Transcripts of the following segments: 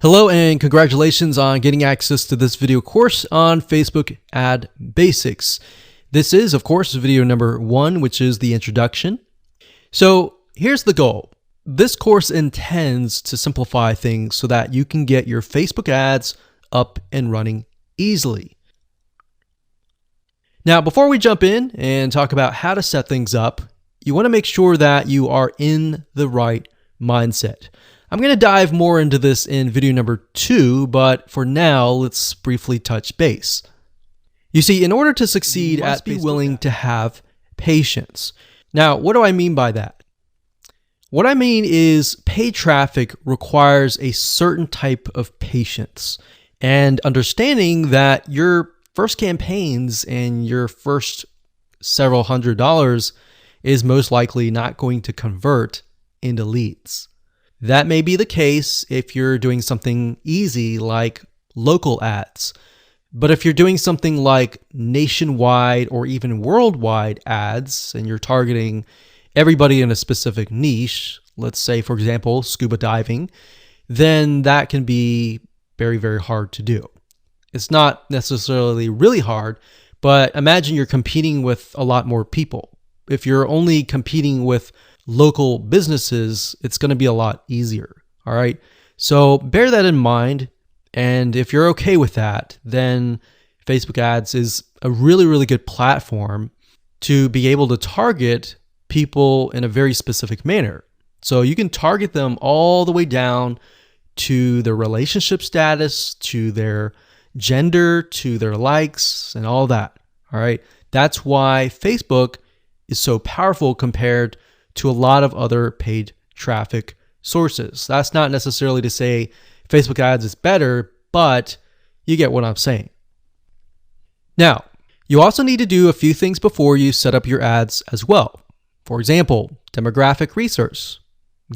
Hello and congratulations on getting access to this video course on Facebook Ad Basics. This is, of course, video number 1, which is the introduction. So here's the goal. This course intends to simplify things so that you can get your Facebook ads up and running easily. Now, before we jump in and talk about how to set things up, you want to make sure that you are in the right mindset. I'm going to dive more into this in video number 2, but for now, let's briefly touch base. You see, in order to succeed at be willing to have patience. Now, what do I mean by that? What I mean is paid traffic requires a certain type of patience and understanding that your first campaigns and your first several $100s is most likely not going to convert into leads. That may be the case if you're doing something easy like local ads. But if you're doing something like nationwide or even worldwide ads and you're targeting everybody in a specific niche, let's say, for example, scuba diving, then that can be very, very hard to do. It's not necessarily really hard, but imagine you're competing with a lot more people. If you're only competing with local businesses, it's going to be a lot easier. All right. So bear that in mind. And if you're okay with that, then Facebook ads is a really, really good platform to be able to target people in a very specific manner. So you can target them all the way down to their relationship status, to their gender, to their likes, and all that. All right. That's why Facebook is so powerful compared to a lot of other paid traffic sources. That's not necessarily to say Facebook ads is better, but you get what I'm saying. Now, you also need to do a few things before you set up your ads as well. For example, demographic research,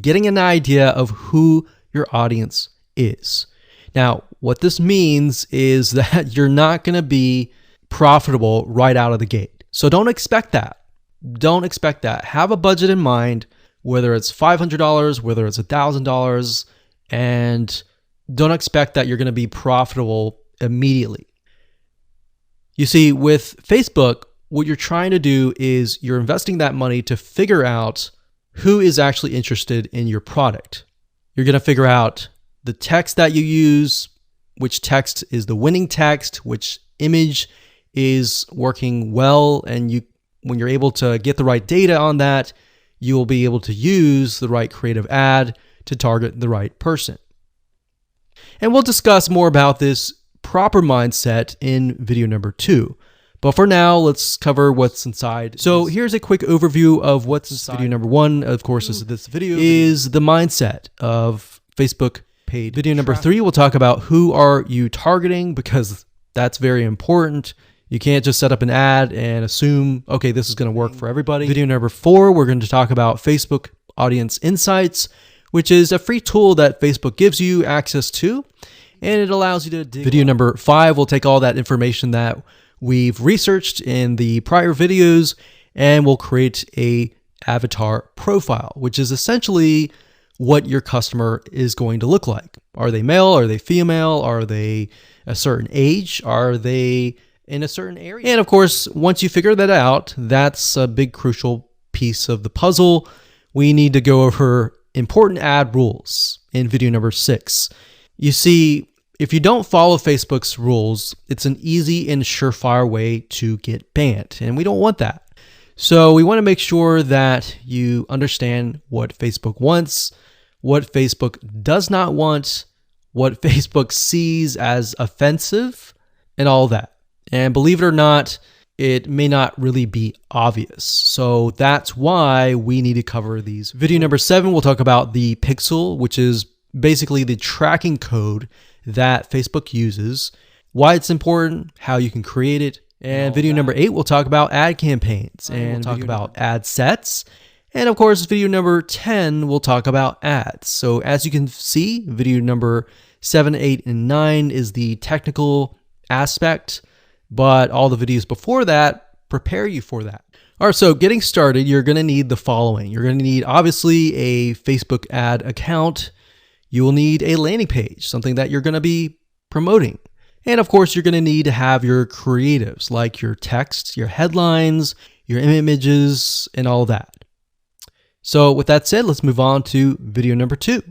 getting an idea of who your audience is. Now, what this means is that you're not going to be profitable right out of the gate. So don't expect that. Don't expect that. Have a budget in mind, whether it's $500, whether it's $1,000, and don't expect that you're going to be profitable immediately. You see, with Facebook, what you're trying to do is you're investing that money to figure out who is actually interested in your product. You're going to figure out the text that you use, which text is the winning text, which image is working well, and when you're able to get the right data on that, you will be able to use the right creative ad to target the right person. And we'll discuss more about this proper mindset in video number 2. But for now, let's cover what's inside. So here's a quick overview of what's inside. Video number 1, of course, is this video, is the mindset of Facebook paid. Video number 3, we'll talk about who are you targeting, because that's very important. You can't just set up an ad and assume, okay, this is going to work for everybody. Video number 4, we're going to talk about Facebook Audience Insights, which is a free tool that Facebook gives you access to, and it allows you to dig. Video number 5, we'll take all that information that we've researched in the prior videos, and we'll create a avatar profile, which is essentially what your customer is going to look like. Are they male? Are they female? Are they a certain age? Are they in a certain area? And of course, once you figure that out, that's a big crucial piece of the puzzle. We need to go over important ad rules in video number 6. You see, if you don't follow Facebook's rules, it's an easy and surefire way to get banned, and we don't want that. So we want to make sure that you understand what Facebook wants, what Facebook does not want, what Facebook sees as offensive, and all that. And believe it or not, it may not really be obvious. So that's why we need to cover these. Video number 7, we'll talk about the pixel, which is basically the tracking code that Facebook uses, why it's important, how you can create it. And video number 8, we'll talk about ad campaigns, and we'll talk about ad sets. And of course, video number 10, we'll talk about ads. So as you can see, video number 7, 8, and 9 is the technical aspect, but all the videos before that prepare you for that. All right, so getting started, you're going to need the following. You're going to need, obviously, a Facebook ad account. You will need a landing page, something that you're going to be promoting. And of course, you're going to need to have your creatives like your text, your headlines, your images, and all that. So with that said, let's move on to video number 2.